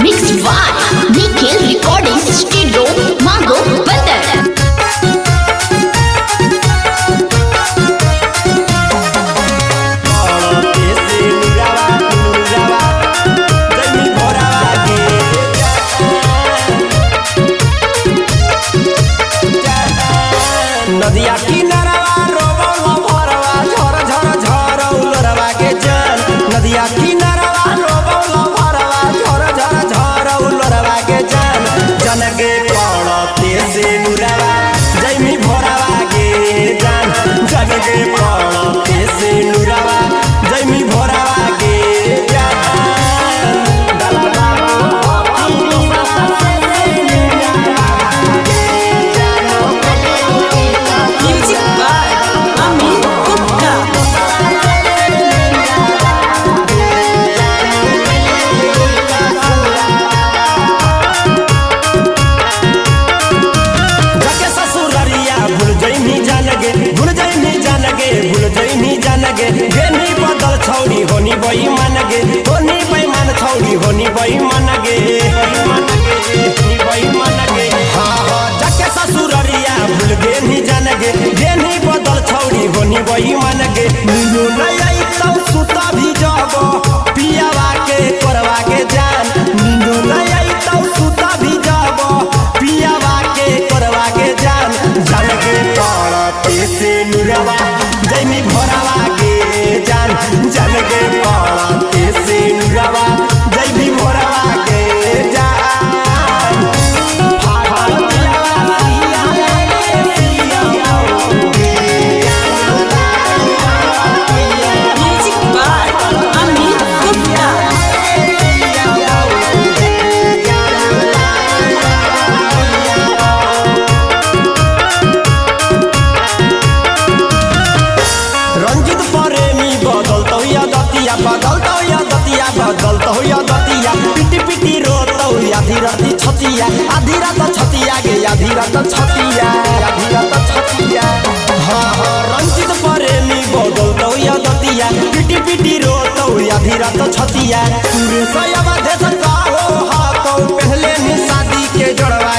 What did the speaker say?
Mixed by Nikhil Recording Studio, Mago, Bandar. नदिया किनारा रोबल भरवा झर झर झर उलरवा के चल नदिया किनारा रोबल भरवा झर झर झर उलरवा के चल जनगे पड़ते से नुरवा जैमी भरवा के जान जनगे पड़ते से नुरवा जैमी भरवा के गेनी बदल छौड़ी होनी बई मन गे होनी बई मन छौड़ी होनी बई मन गे होनी बई मन गे हाँ हाँ जाके ससुररिया भूल गेनी जान गे गेनी बदल छौड़ी होनी बई मन गे नीलू नहीं आई तब सुता भी जाबो पियावा के करवा के जान नीलू नहीं आई तब सुता भी जाबो पियावा के करवा के जान जान के पड़ते से नुरवा जैमी भरवा के जान जान के पड़ते से नुरवा जैमी भरवा के जान रंजित प्रेमी बदलतो या दतिया पिटी पिटी रोतो आधी रात छतिया गे आधी रात छतिया हाँ हाँ रंजित प्रेमी बदलतो या दतिया पिटी पिटी रोतो आधी रात छतिया सुरेश अवधेश का हो हाथों पहले ही शादी के जोड़वा